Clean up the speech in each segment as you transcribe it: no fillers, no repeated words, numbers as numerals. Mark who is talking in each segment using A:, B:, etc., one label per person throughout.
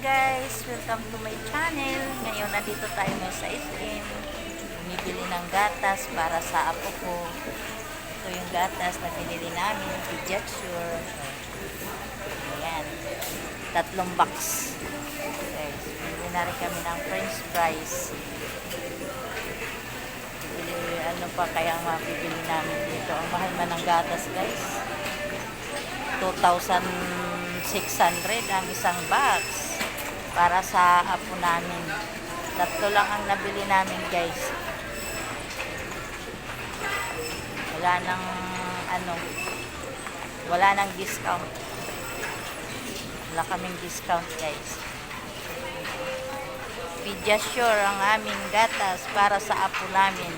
A: guys, welcome to my channel. Ngayon nandito tayo sa SM. Bumibili ng gatas para sa apo ko. Ito yung gatas na binili namin, Pediasure. Ayan, 3 box. Guys, bumili na rin kami ng french fries. Ano pa kaya ang mabibili namin dito? Ang mahal man ng gatas, guys. 2,600 ang isang box para sa apo namin. 3 lang ang nabili namin, guys. Wala nang discount. Wala kaming discount, guys. Pediasure ang aming gatas para sa apo namin.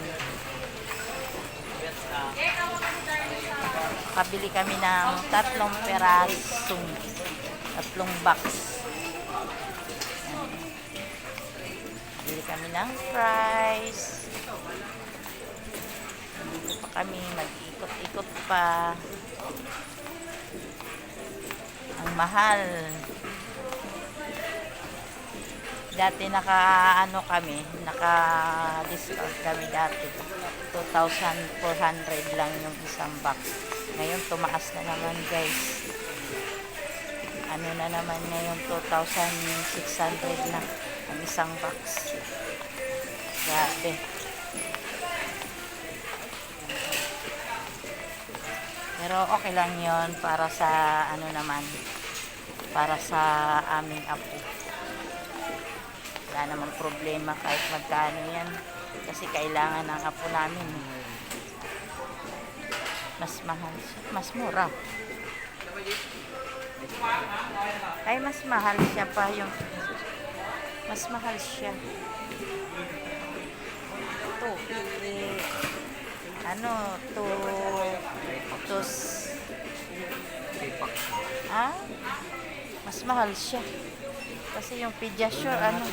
A: Kabili kami ng 3 perasong 3 box. Bili kami ng fries. Dito pa kami, mag-ikot-ikot pa. Ang mahal. Dati naka-discount kami dati. 2,400 lang yung isang box. Ngayon, tumaas na naman, guys. Ano na naman ngayon, 2,600 na ang isang box. Grabe. Pero okay lang yon para sa para sa aming apo. Wala namang problema kahit magkano yan. Kasi kailangan ng apo namin. Mas mahal siya. Mas mura. Ay, mas mahal siya pa yung... Mas mahal siya. Ito. Mas mahal siya. Kasi yung Pediasure, okay.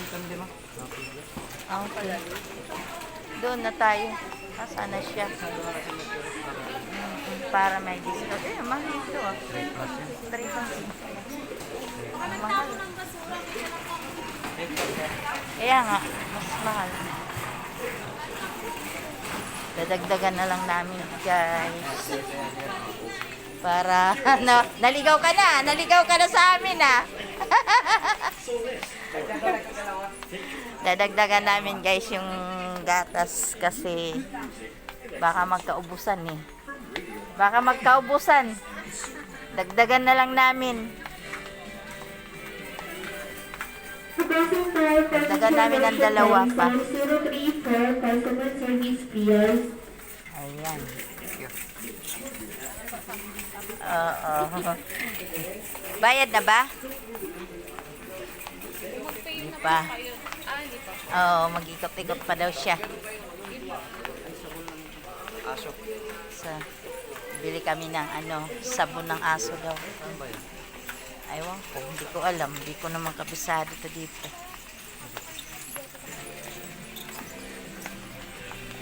A: Doon na tayo. Sana siya. Para may discount. Mahal ito. 3,000. Ang mahal. Kaya nga, mas mahal. Dadagdagan na lang namin, guys. Para, naligaw ka na. Naligaw ka na sa amin, Dadagdagan namin, guys, yung gatas kasi baka magkaubusan dagdagan na lang namin ng 2 pa. Ayan. Bayad na ba? Hindi pa. Mag-ikot-ikot pa daw siya.
B: Aso.
A: Bili kami ng sabon ng aso daw. Aywan ko, hindi ko alam. Hindi ko naman kabisado ito dito.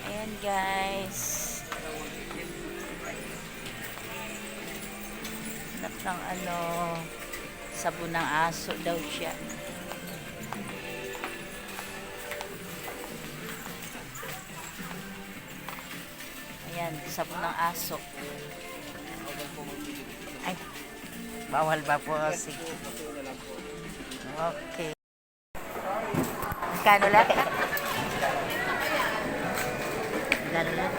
A: Ayan, guys. Hanap ng sabon ng aso daw siya. Ayan, sabon ng aso. Ay, bawal ba po? Sige. Okay. Magkano lang? Magkano lang?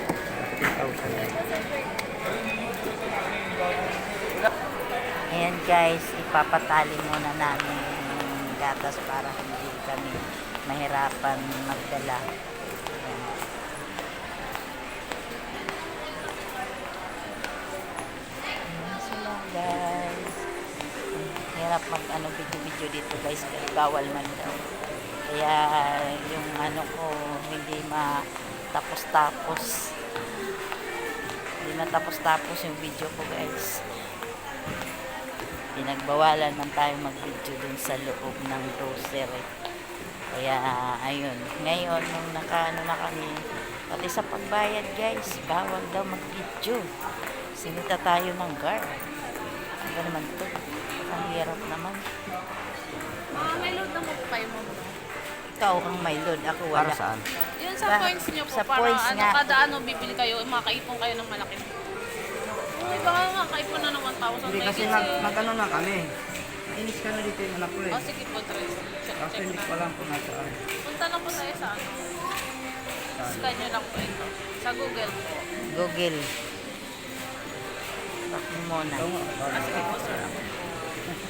A: Ayan, guys, ipapatali muna namin yung gatas para hindi kami mahirapan magdala. Guys, hirap video dito, guys, kasi bawal man daw. Kaya yung ko hindi matapos-tapos yung video ko, guys. Pinagbawalan man tayo mag-video dun sa loob ng grocery. Kaya ayun, ngayon nung na kami, pati sa pagbayad, guys, bawal daw mag-video. Sinita tayo ng guard. Ano naman to? Ang hirap naman.
B: May load na po kayo, ma'am.
A: Ikaw ang may load, ako wala.
C: Para saan?
B: Yun sa
A: Ba-
B: points nyo po,
A: sa
B: para
A: points
B: ano,
A: nga.
B: kada ano bibili kayo, makaipon kayo ng malaki. Uy, baka makaipon na ng 1,000.
C: Hindi kasi nag-ano na kami. Inis ka na dito yung anak ko eh.
B: Oh, sige po, Tres. Check,
C: Kaso
B: check
C: hindi
B: na.
C: ko alam kung nasaan.
B: Punta lang po tayo sa ano. Scan nyo lang po ito. Sa Google po.
A: Google. Bak mo muna.
C: Ito nga.
B: Ah, sige po, sir. Ako po.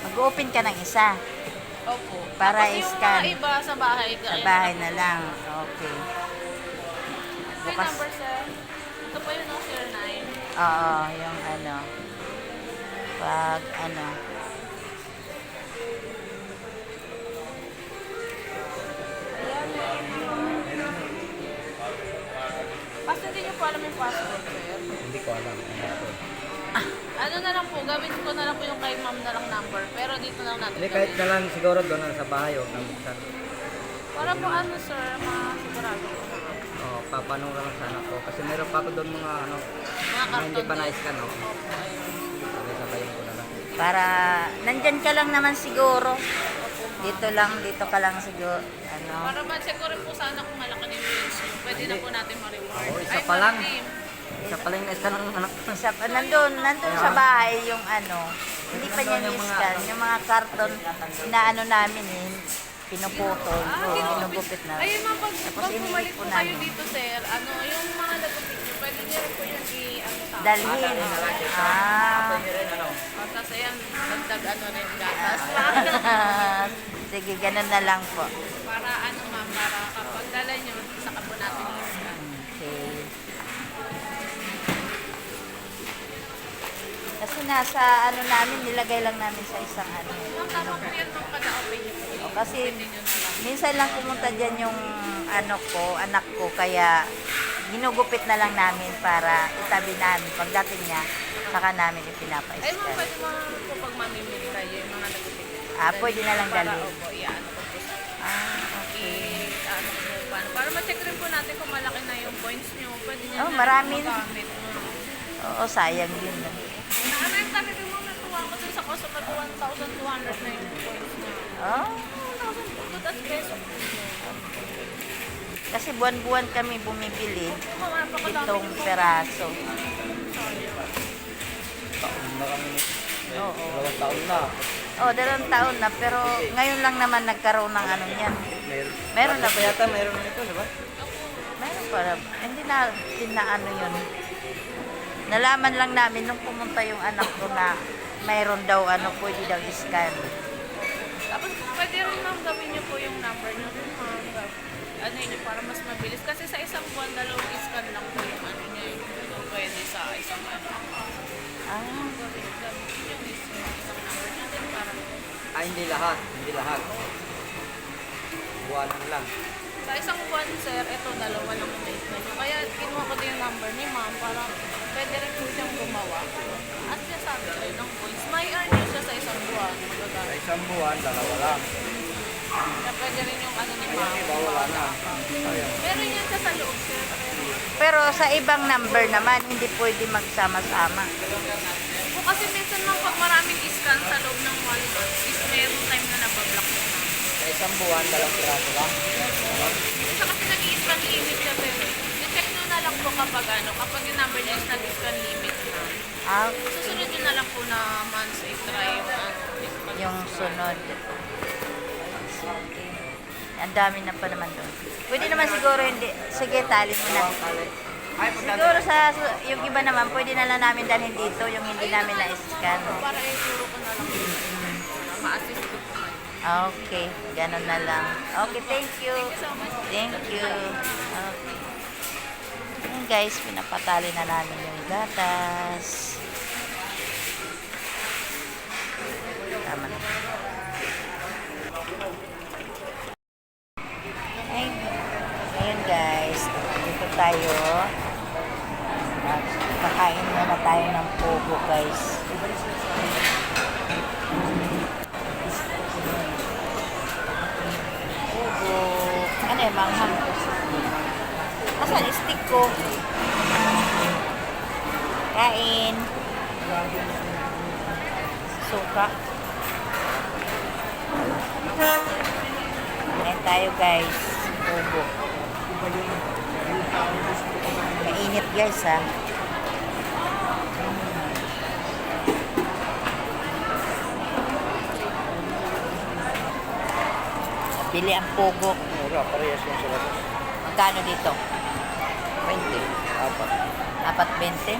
A: Mag-open ka ng isa.
B: Opo.
A: Para
B: Tapos
A: i-scan.
B: yung mga iba sa bahay.
A: Sa bahay na lang. Okay.
B: May
A: Bukas.
B: number, sir. Ito po yung 09.
A: Oo, yung ano. Pag ano.
B: Basta hindi nyo po alam yung password, sir.
C: Hindi ko alam.
B: Ano na lang po, gawin ko na lang po yung kay ma'am na lang number. Pero dito na lang natin
C: Hindi kahit na lang siguro doon na sa bahay o nang buksan.
B: Para po ano, sir, masigurado ko na.
C: O, papanong lang sa anak ko. Kasi meron pa ako doon mga ano,
B: Mga
C: mga hindi
B: karton
C: pa
B: din.
C: na-scan o.
B: Opo, ayun.
C: Sabay-sabayin ko na lang.
A: Para, nandyan ka lang naman siguro.
B: Opo, ma'am.
A: Dito ka lang siguro. Ano.
B: Para ma-check ko rin po sana kung malaki na yung wins nyo. Pwede na po natin ma-reward.
C: Oo, isa pa lang.
B: ma-redeem.
C: Isa pala yung na-scan ng anak ko.
A: Nandun sa bahay yung ano. Hindi pa niya ni-scan. Yung mga karton, inaano namin eh. Pinuputol. Pinugupit na.
B: Ayun ma'am, pag
A: inilit
B: bumalik
A: po
B: po kayo
A: namin.
B: dito, sir, ano, yung mga nagupit nyo, pwede nyo rin po yung i-ano sa akin.
A: Dalhin. Ah.
B: Tapos ayan, dagdag ano rin, gatas.
A: Sige, ganun na lang po.
B: Para ano ma'am, para kapag dala nyo, saka po natin i-scan.
A: Okay. Kasi nasa ano namin, nilagay lang namin sa isang ano.
B: Ma'am, tama po yan ma'am, kada open nyo po.
A: O, kasi
B: Pwede nyo na lang.
A: minsan lang pumunta dyan yung ano ko, anak ko, kaya ginugupit na lang namin para itabi namin. Pagdating niya, saka namin
B: Ay ma'am,
A: ipinapa-scan.
B: pwede mo po pag mamimili kayo yung mga nagupit.
A: Pwede na lang
B: Para,
A: dalhin.
B: opo, i-ano ko po sa
A: Okay.
B: ano po, paano. Para ma-check rin po natin kung malaki na yung points nyo. Pwede nyo
A: Oh,
B: na
A: marami na.
B: magamit.
A: Oo, sayang din.
B: Ano yung talaga mo, natuwa ko dun sa customer ko, 1,200 na yung points niya.
A: Oh,
B: 1,200 at peso.
A: kasi buwan-buwan kami bumibili.
B: Napakadami
A: Itong
B: yung
A: peraso.
C: Taon na kami.
A: Oo.
C: 2 taon na.
A: Oh, 2 taon na, pero ngayon lang naman nagkaroon ng ano yan. Meron na ba?
C: Yata meron na ito, di ba?
A: Meron pa. Hindi na, ano yun. Nalaman lang namin nung pumunta yung anak ko na mayroon daw ano, pwede daw i-scan.
B: Tapos pwede rin ma'am gawin niyo po yung number niyo rin ma'am. Ano yun, para mas mabilis. Kasi sa isang buwan, 2 scan lang po yung ano niya. Yung pwede sa isang ano.
A: Ah,
B: Gawin yung isang number niya din para
C: Hindi lahat. Hindi lahat. Buwanan lang.
B: sa isang buwan, sir, ito 2 lang yung statement niyo. Kaya kinuha ko din yung number ni ma'am para pwede rin po siyang gumawa. At siya sabi ko ng points, may earn niyo siya sa isang buwan.
C: Sa
B: Magagamit.
C: isang buwan, 2 lang.
B: Kaya pwede rin yung ano ni ma'am.
C: Iba wala na. Ayan.
B: Meron yan siya sa loob, sir.
A: pero sa ibang number naman, hindi pwede magsama-sama.
B: O kasi minsan lang pag maraming scan sa loob ng 1 month, is meron time na nabablock na.
C: Sa isang buwan, 2 piraso lang.
B: Isa kasi nag-i-scan limit siya, sir. I-check nyo na lang po kapag ano, kapag yung number niya is nag-scan limit na.
A: Ah,
B: Susunod nyo na lang po na months i-try
A: yung sunod. Ang dami na pa naman doon. Pwede naman siguro hindi. Sige, tali mo na. Siguro yung iba naman, pwede na lang namin dalhin dito, yung hindi namin na-scan.
B: Para ituro ko na lang. Para ma-assist ko po kayo.
A: Okay, ganun na lang. Okay, thank you.
B: Thank you so much.
A: Thank you. Okay. Ayan guys, pinapatali na namin yung gatas. Tama na. Ayun guys, dito tayo. Kain muna tayo ng pogo, guys. Pogo. Ano yung manghang? Asan yung stick ko? Kain. Suka. Kain tayo, guys. Pogo. Mainit, guys, ha. Bili ang pogo.
C: Mura, parehas lang sa labas.
A: Magkano dito?
C: 20. Apat.
A: Apat 20?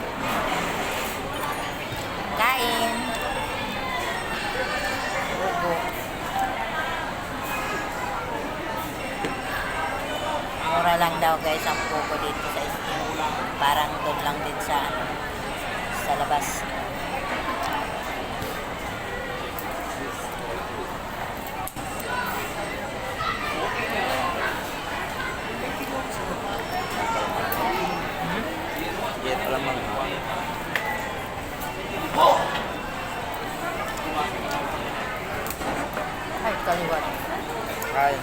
A: Kain. Pogo. Mura lang daw, guys, ang pogo dito sa SM. Parang doon lang din sa labas.
C: Yan, alamang.
A: Ay, kaliwat.
C: Ay.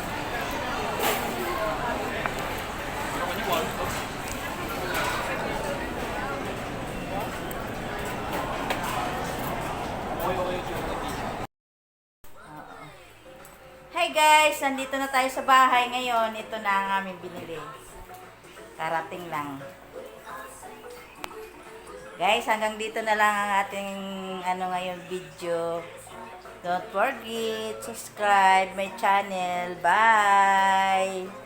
A: Hi guys! Nandito na tayo sa bahay ngayon. Ito na ang aming binili. Karating lang. Guys, hanggang dito na lang ang ating ngayon video. Don't forget, subscribe my channel. Bye!